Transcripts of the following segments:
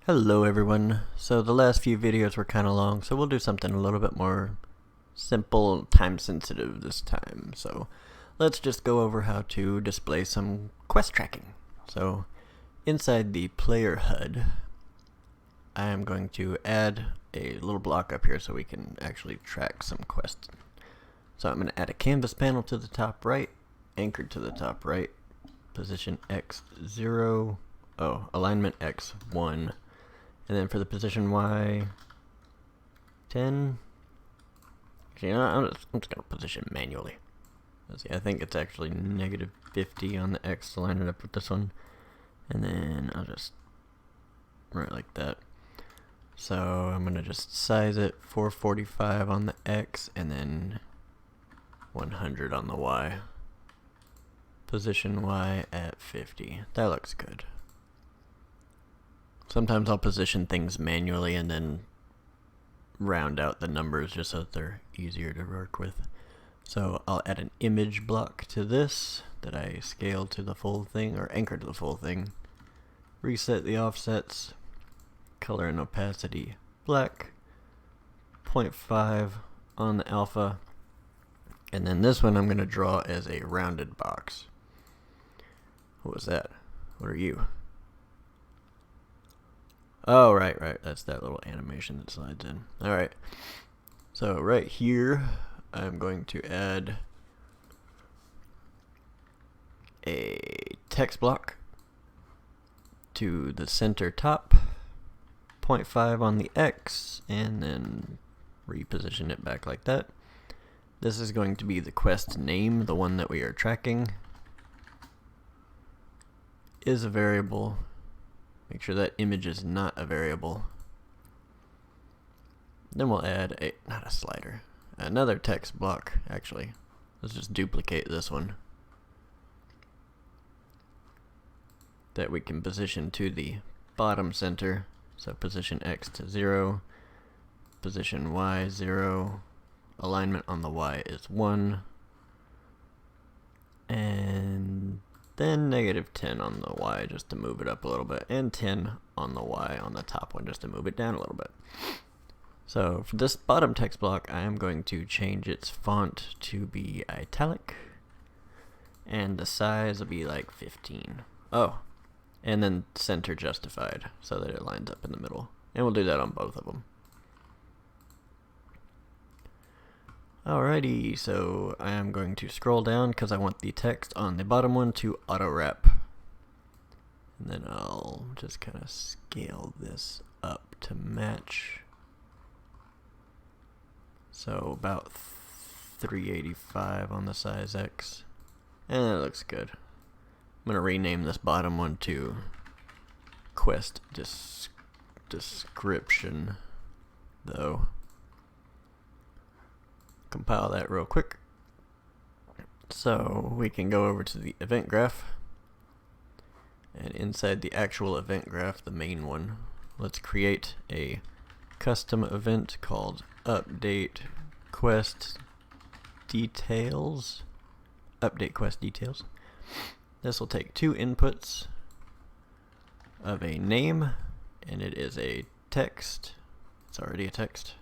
Hello everyone. So the last few videos were kind of long, so we'll do something a little bit more simple, time sensitive this time. So let's just go over how to display some quest tracking. So inside the player HUD, I am going to add a little block up here so we can actually track some quests. So I'm going to add a canvas panel to the top right, anchored to the top right, position X0, alignment X1. And then for the position Y, 10. Actually, I'm just going to position manually. Let's see, I think it's actually negative 50 on the X to line it up with this one. And then I'll just run it like that. So I'm going to just size it 445 on the X and then 100 on the Y. Position Y at 50. That looks good. Sometimes I'll position things manually and then round out the numbers just so that they're easier to work with. So I'll add an image block to this that I scale to the full thing, or anchor to the full thing. Reset the offsets, color and opacity black, 0.5 on the alpha, and then this one I'm going to draw as a rounded box. What was that? What are you? Oh, right. That's that little animation that slides in. Alright. So right here, I'm going to add a text block to the center top, 0.5 on the X, and then reposition it back like that. This is going to be the quest name, the one that we are tracking. Is a variable. Make sure that image is not a variable. Then we'll add not a slider, another text block actually. Let's just duplicate this one that we can position to the bottom center. So position X to 0, position Y 0, alignment on the Y is 1, and then negative 10 on the Y just to move it up a little bit, and 10 on the Y on the top one just to move it down a little bit. So for this bottom text block, I am going to change its font to be italic, and the size will be like 15. Oh, and then center justified so that it lines up in the middle. And we'll do that on both of them. Alrighty, so I am going to scroll down because I want the text on the bottom one to auto wrap. And then I'll just kind of scale this up to match. So about 385 on the size X. And that looks good. I'm going to rename this bottom one to quest description, though. Compile that real quick. So we can go over to the event graph, and inside the actual event graph, the main one, let's create a custom event called update quest details. Update quest details. This will take two inputs of a name, and it is a text. It's already a text.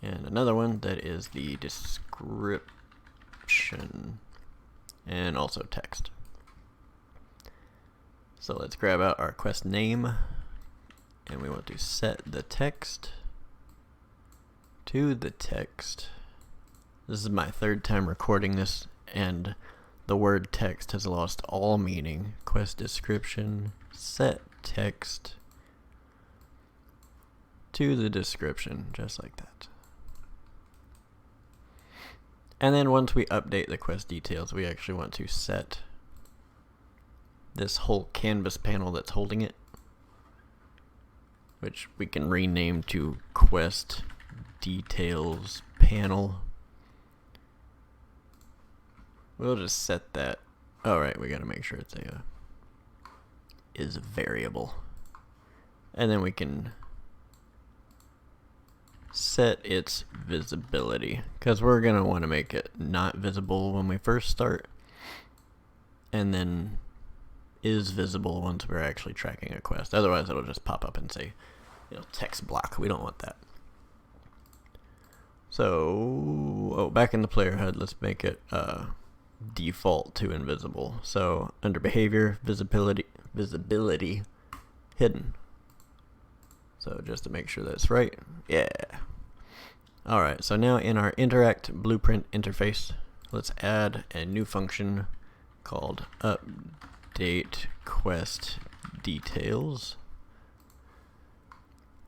And another one that is the description, and also text. So let's grab out our quest name, and we want to set the text to the text. This is my third time recording this, and the word text has lost all meaning. Quest description, set text to the description, just like that. And then once we update the quest details, we actually want to set this whole canvas panel that's holding it, which we can rename to quest details panel. We'll just set that. Alright, we gotta make sure it's is a variable. And then we can set its visibility, because we're going to want to make it not visible when we first start, and then is visible once we're actually tracking a quest. Otherwise, it'll just pop up and say, text block. We don't want that. So, back in the player HUD, let's make it default to invisible. So, under behavior, visibility, hidden. So, just to make sure that's right. Yeah. Alright, so now in our Indirect blueprint interface, let's add a new function called update quest details.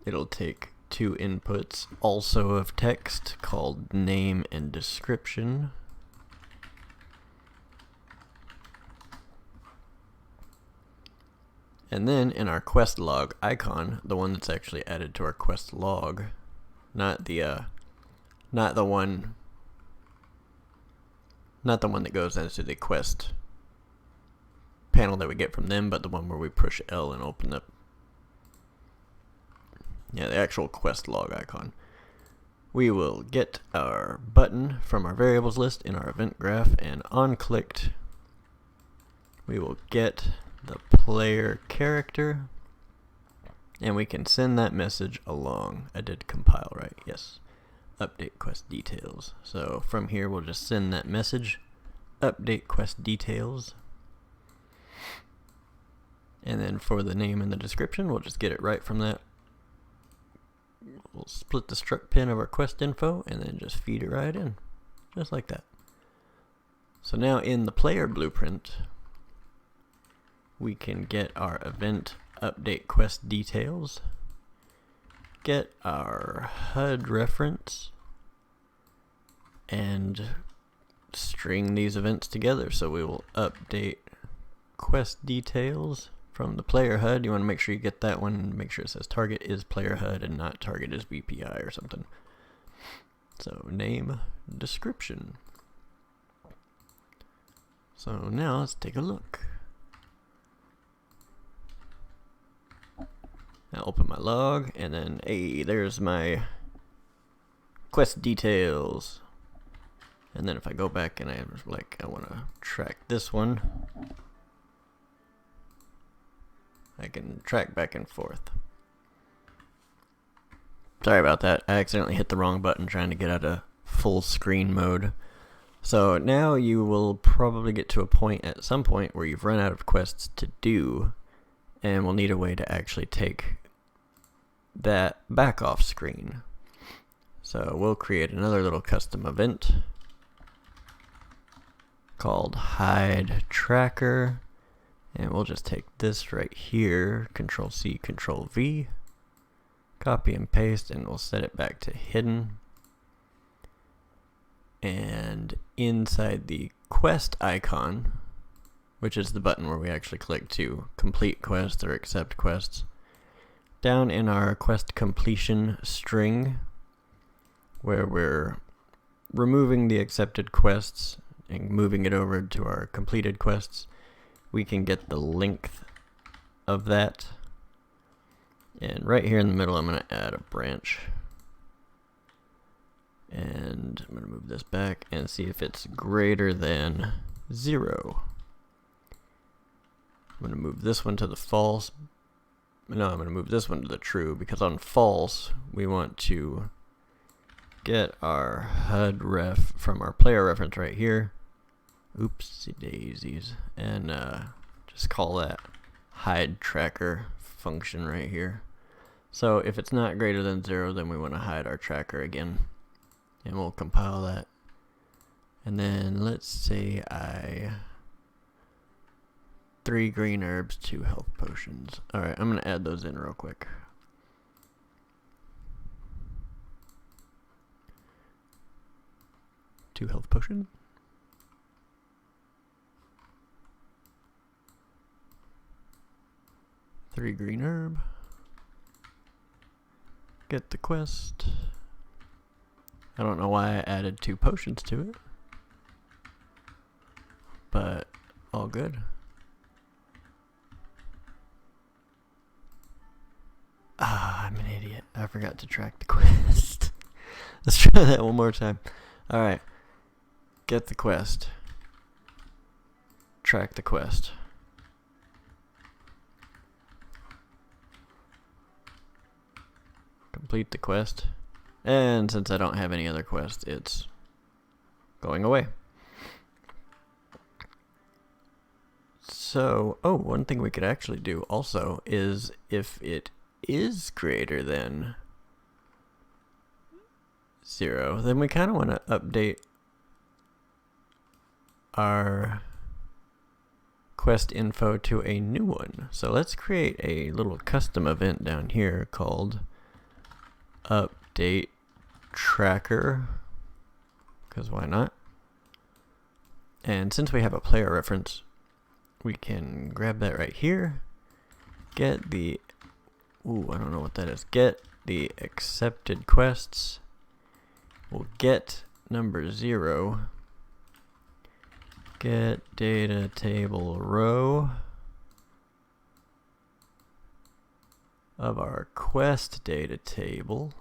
It'll take two inputs, also of text, called name and description. And then in our quest log icon, the one that's actually added to our quest log, not the one that goes into the quest panel that we get from them, but the one where we push L and open up. Yeah, the actual quest log icon. We will get our button from our variables list in our event graph, and on clicked, we will get the player character, and we can send that message along. I did compile right, yes. Update quest details. So from here, we'll just send that message, update quest details. And then for the name and the description, we'll just get it right from that. We'll split the struct pin of our quest info and then just feed it right in, just like that. So now in the player blueprint, we can get our event update quest details, get our HUD reference, and string these events together. So we will update quest details from the player HUD. You want to make sure you get that one, make sure it says target is player HUD and not target is VPI or something. So name, description. So now let's take a look. I'll open my log, and then, hey, there's my quest details. And then if I go back and I want to track this one, I can track back and forth. Sorry about that. I accidentally hit the wrong button trying to get out of full screen mode. So now you will probably get to a point at some point where you've run out of quests to do, and we'll need a way to actually take that back off screen. So we'll create another little custom event called hide tracker, and we'll just take this right here, Control C, Control V, copy and paste, and we'll set it back to hidden. And inside the quest icon, which is the button where we actually click to complete quests or accept quests, down in our quest completion string, where we're removing the accepted quests and moving it over to our completed quests, we can get the length of that. And right here in the middle, I'm going to add a branch. And I'm going to move this back and see if it's greater than 0. I'm going to move this one to the false. No, I'm going to move this one to the true, because on false, we want to get our HUD ref from our player reference right here. Oopsie daisies. And just call that hide tracker function right here. So if it's not greater than 0, then we want to hide our tracker again. And we'll compile that. And then let's say 3 green herbs, 2 health potions. Alright, I'm going to add those in real quick. Two health potion. Three green herb. Get the quest. I don't know why I added 2 potions to it, but all good. Ah, I'm an idiot. I forgot to track the quest. Let's try that one more time. Alright. Get the quest. Track the quest. complete the quest. And since I don't have any other quest, it's going away. So, oh, one thing we could actually do also is if it is greater than 0, then we kind of want to update our quest info to a new one. So let's create a little custom event down here called update tracker, because why not? And since we have a player reference, we can grab that right here, get the, I don't know what that is, get the accepted quests, we'll get number 0, get data table row of our quest data table.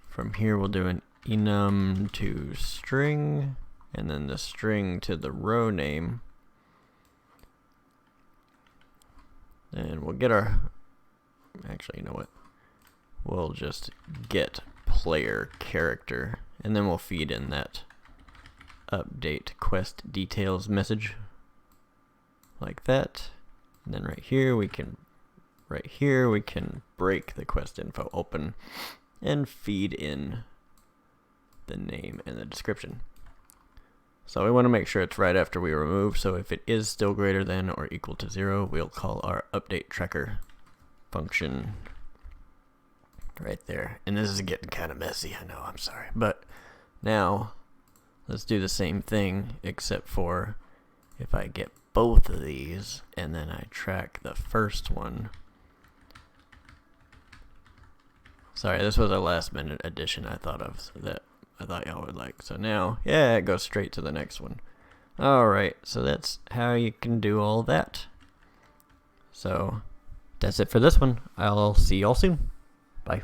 From here we'll do an enum to string, and then the string to the row name. And we'll get our, actually, you know what? We'll just get player character, and then we'll feed in that update quest details message like that. And then right here we can break the quest info open and feed in the name and the description. So we want to make sure it's right after we remove, so if it is still greater than or equal to 0, we'll call our update tracker function right there. And this is getting kind of messy, I know, I'm sorry. But now let's do the same thing, except for if I get both of these and then I track the first one. Sorry, this was a last minute addition I thought of, so that I thought y'all would like. So now, yeah, it goes straight to the next one. Alright, so that's how you can do all that. So that's it for this one. I'll see y'all soon. Bye.